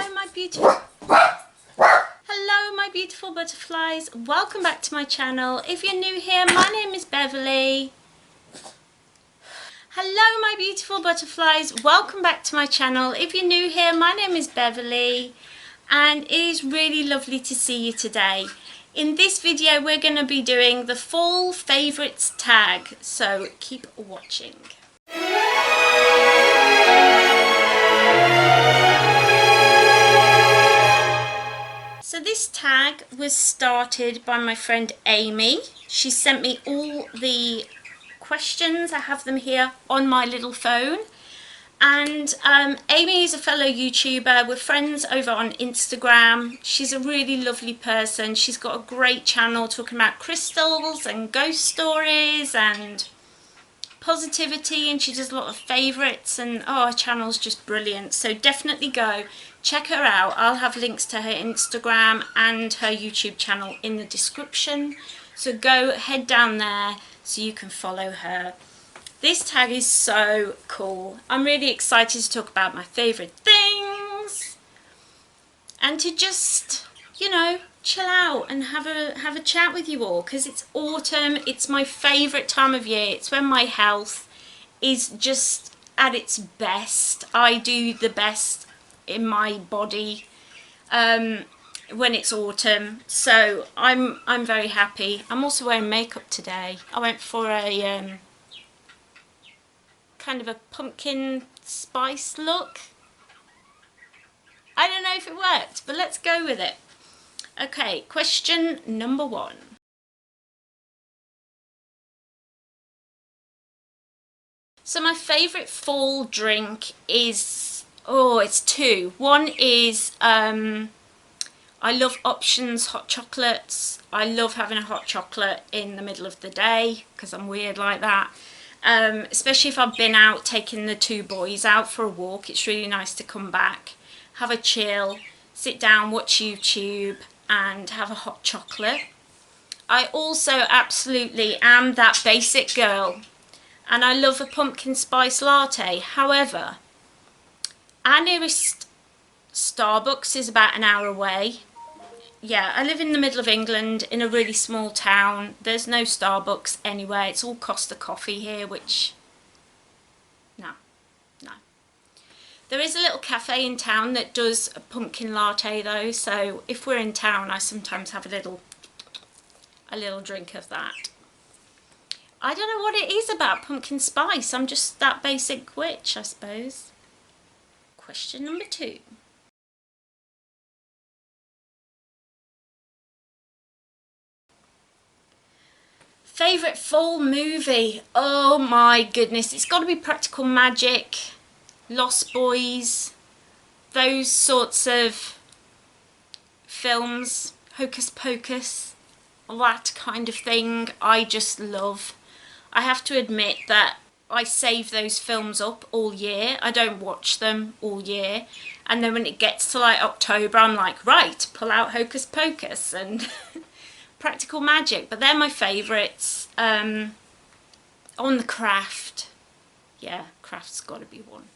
Hello my beautiful butterflies, welcome back to my channel. If you're new here, my name is Beverly. Hello my beautiful butterflies, welcome back to my channel. If you're new here, my name is Beverly and it is really lovely to see you today. In this video we're going to be doing the fall favourites tag, so keep watching. So this tag was started by my friend Amy. She sent me all the questions. I have them here on my little phone. And Amy is a fellow YouTuber. We're friends over on Instagram. She's a really lovely person. She's got a great channel talking about crystals and ghost stories and positivity, and she does a lot of favourites, and her channel's just brilliant. So definitely go check her out. I'll have links to her Instagram and her YouTube channel in the description, so go head down there so you can follow her. This tag is so cool. I'm really excited to talk about my favourite things and to just, you know, chill out and have a chat with you all, because it's autumn. It's my favourite time of year. It's when my health is just at its best. I do the best in my body when it's autumn, so I'm very happy. I'm also wearing makeup today. I went for a kind of a pumpkin spice look. I don't know if it worked, but let's go with it. Okay, question number 1. So my favourite fall drink is, it's 2. One is, I love Options hot chocolates. I love having a hot chocolate in the middle of the day because I'm weird like that. Especially if I've been out taking the 2 boys out for a walk. It's really nice to come back, have a chill, sit down, watch YouTube and have a hot chocolate. I also absolutely am that basic girl and I love a pumpkin spice latte. However, our nearest Starbucks is about an hour away. Yeah, I live in the middle of England in a really small town. There's no Starbucks anywhere. It's all Costa Coffee here, which no. There is a little cafe in town that does a pumpkin latte though, so if we're in town I sometimes have a little drink of that. I don't know what it is about pumpkin spice. I'm just that basic witch, I suppose. Question number 2. Favourite fall movie? Oh my goodness, it's got to be Practical Magic, Lost Boys, those sorts of films, Hocus Pocus, that kind of thing. I just love. I have to admit that I save those films up all year. I don't watch them all year, and then when it gets to like October I'm like, right, pull out Hocus Pocus and Practical Magic. But they're my favourites. On the Craft, yeah, Craft's got to be one.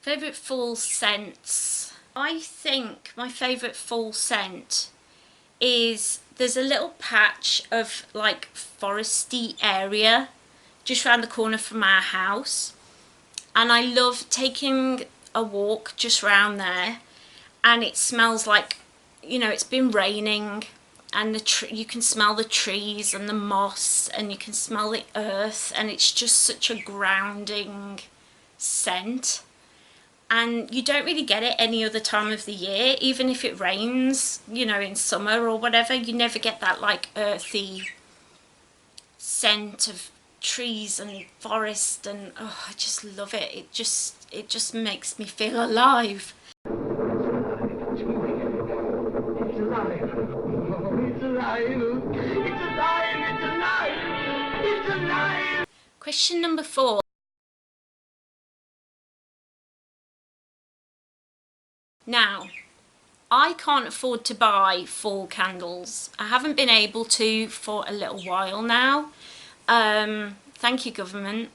Favourite fall scents? I think my favourite fall scent is, there's a little patch of like foresty area just around the corner from our house, and I love taking a walk just round there, and it smells like, you know, it's been raining and you can smell the trees and the moss and you can smell the earth, and it's just such a grounding scent. And you don't really get it any other time of the year. Even if it rains, you know, in summer or whatever, you never get that like earthy scent of trees and forest, and I just love it. It just makes me feel alive. It's alive. It's alive. It's alive. It's alive. It's alive. Question number 4. Now, I can't afford to buy fall candles. I haven't been able to for a little while now. Thank you, government.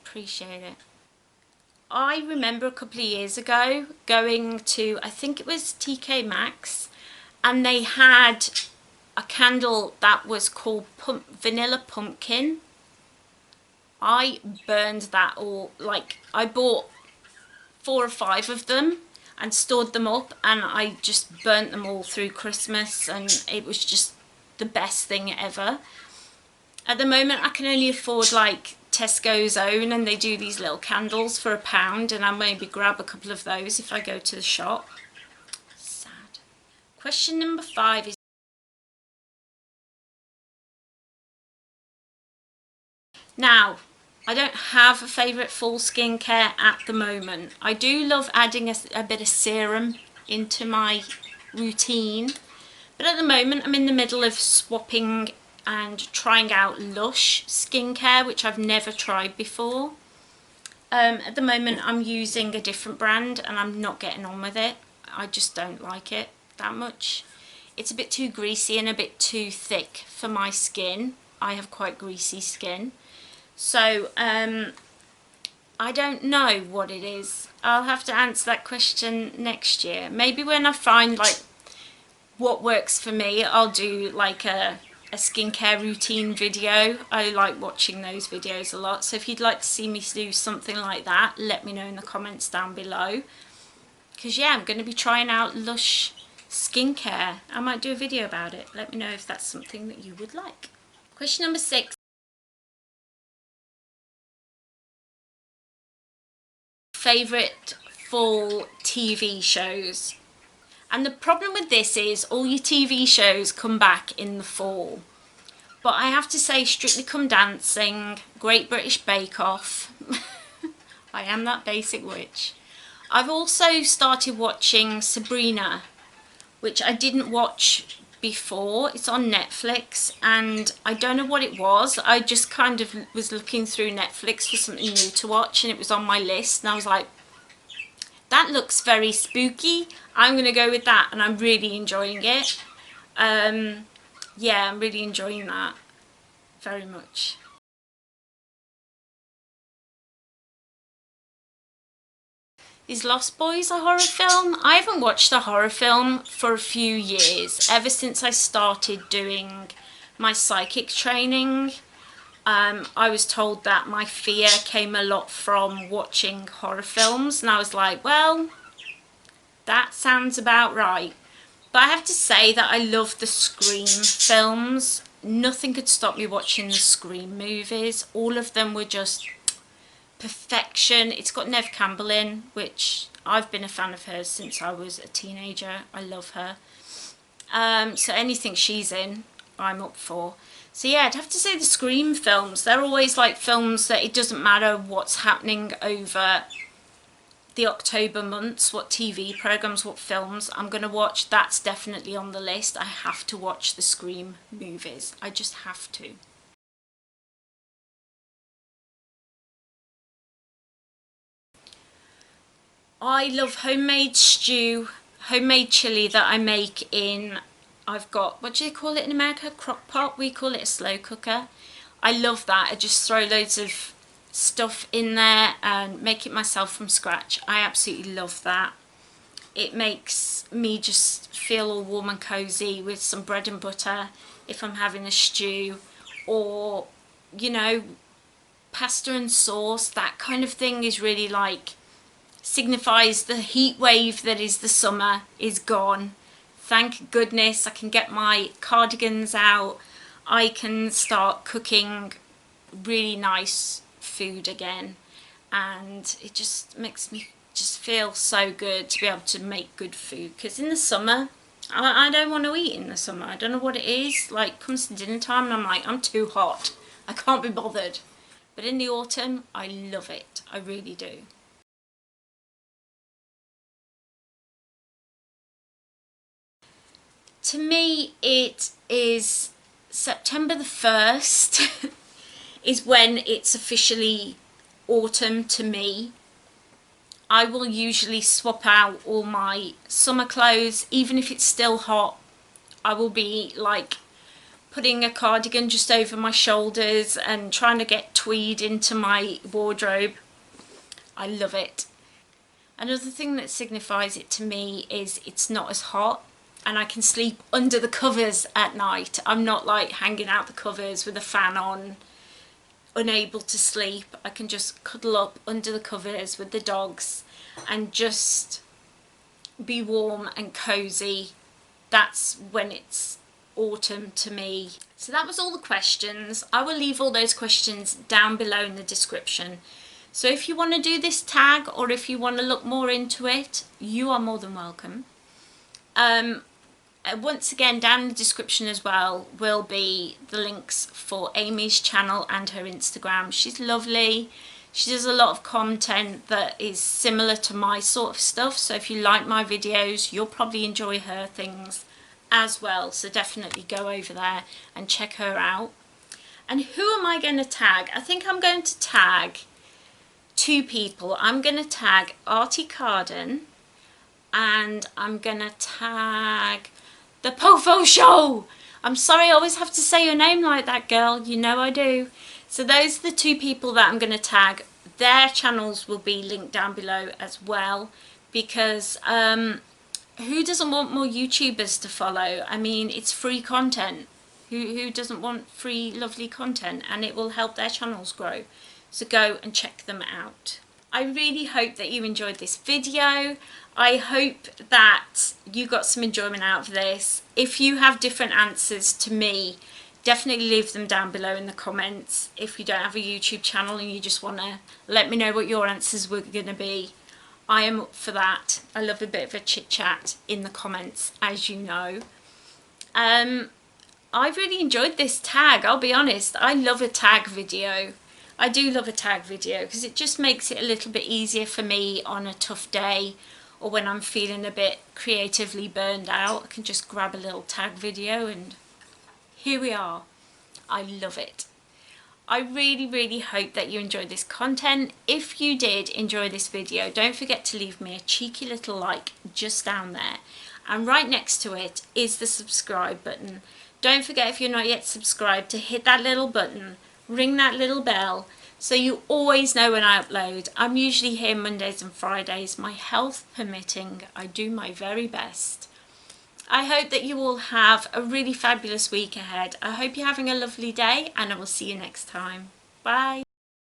Appreciate it. I remember a couple of years ago going to, I think it was TK Maxx, and they had a candle that was called Vanilla Pumpkin. I burned that all, like I bought 4 or 5 of them and stored them up, and I just burnt them all through Christmas, and it was just the best thing ever. At the moment I can only afford like Tesco's own, and they do these little candles for £1, and I'll maybe grab a couple of those if I go to the shop. Sad. Question number 5 is, now I don't have a favourite fall skincare at the moment. I do love adding a bit of serum into my routine, but at the moment I'm in the middle of swapping and trying out Lush skincare, which I've never tried before. At the moment I'm using a different brand and I'm not getting on with it. I just don't like it that much. It's a bit too greasy and a bit too thick for my skin. I have quite greasy skin. So I don't know what it is. I'll have to answer that question next year. Maybe when I find like what works for me, I'll do like a skincare routine video. I like watching those videos a lot, so if you'd like to see me do something like that, let me know in the comments down below, because yeah, I'm going to be trying out Lush skincare. I might do a video about it. Let me know if that's something that you would like. Question number 6. Favourite fall TV shows? And the problem with this is all your TV shows come back in the fall. But I have to say Strictly Come Dancing, Great British Bake Off. I am that basic witch. I've also started watching Sabrina, which I didn't watch before. It's on Netflix and I don't know what it was. I just kind of was looking through Netflix for something new to watch and it was on my list and I was like, that looks very spooky. I'm going to go with that, and I'm really enjoying it. Yeah, I'm really enjoying that very much. Is Lost Boys a horror film? I haven't watched a horror film for a few years, ever since I started doing my psychic training. I was told that my fear came a lot from watching horror films, and I was like, well, that sounds about right. But I have to say that I love the Scream films. Nothing could stop me watching the Scream movies. All of them were just perfection. It's got Neve Campbell in, which I've been a fan of hers since I was a teenager. I love her. So anything she's in, I'm up for. So yeah, I'd have to say the Scream films. They're always like films that it doesn't matter what's happening over the October months, what TV programs, what films I'm going to watch. That's definitely on the list. I have to watch the Scream movies. I just have to. I love homemade stew, homemade chilli that I make in, I've got, what do you call it in America? Crock pot? We call it a slow cooker. I love that. I just throw loads of stuff in there and make it myself from scratch. I absolutely love that. It makes me just feel all warm and cozy with some bread and butter if I'm having a stew, or you know, pasta and sauce. That kind of thing is really like signifies the heat wave that is the summer is gone. Thank goodness I can get my cardigans out. I can start cooking really nice food again, and it just makes me just feel so good to be able to make good food, because in the summer I don't want to eat in the summer. I don't know what it is, like comes to dinner time and I'm like, I'm too hot, I can't be bothered. But in the autumn I love it, I really do. To me it is September the 1st is when it's officially autumn to me. I will usually swap out all my summer clothes, even if it's still hot. I will be like putting a cardigan just over my shoulders and trying to get tweed into my wardrobe. I love it. Another thing that signifies it to me is it's not as hot, and I can sleep under the covers at night. I'm not like hanging out the covers with a fan on, unable to sleep. I can just cuddle up under the covers with the dogs and just be warm and cozy. That's when it's autumn to me. So that was all the questions. I will leave all those questions down below in the description. So if you want to do this tag, or if you want to look more into it, you are more than welcome. Once again, down in the description as well will be the links for Amy's channel and her Instagram. She's lovely. She does a lot of content that is similar to my sort of stuff. So if you like my videos, you'll probably enjoy her things as well. So definitely go over there and check her out. And who am I going to tag? I think I'm going to tag 2 people. I'm going to tag Artie Carden, and I'm going to tag the Pofo Show. I'm sorry, I always have to say your name like that, girl. You know I do. So those are the 2 people that I'm going to tag. Their channels will be linked down below as well, because who doesn't want more YouTubers to follow? I mean, it's free content. Who doesn't want free, lovely content? And it will help their channels grow. So go and check them out. I really hope that you enjoyed this video. I hope that you got some enjoyment out of this. If you have different answers to me, definitely leave them down below in the comments. If you don't have a YouTube channel and you just want to let me know what your answers were going to be, I am up for that. I love a bit of a chit chat in the comments, as you know. I've really enjoyed this tag, I'll be honest. I love a tag video. I do love a tag video because it just makes it a little bit easier for me on a tough day, or when I'm feeling a bit creatively burned out. I can just grab a little tag video and here we are. I love it. I really hope that you enjoyed this content. If you did enjoy this video, don't forget to leave me a cheeky little like just down there. And right next to it is the subscribe button. Don't forget, if you're not yet subscribed, to hit that little button, ring that little bell, so you always know when I upload. I'm usually here Mondays and Fridays, my health permitting. I do my very best. I hope that you all have a really fabulous week ahead. I hope you're having a lovely day, and I will see you next time. Bye.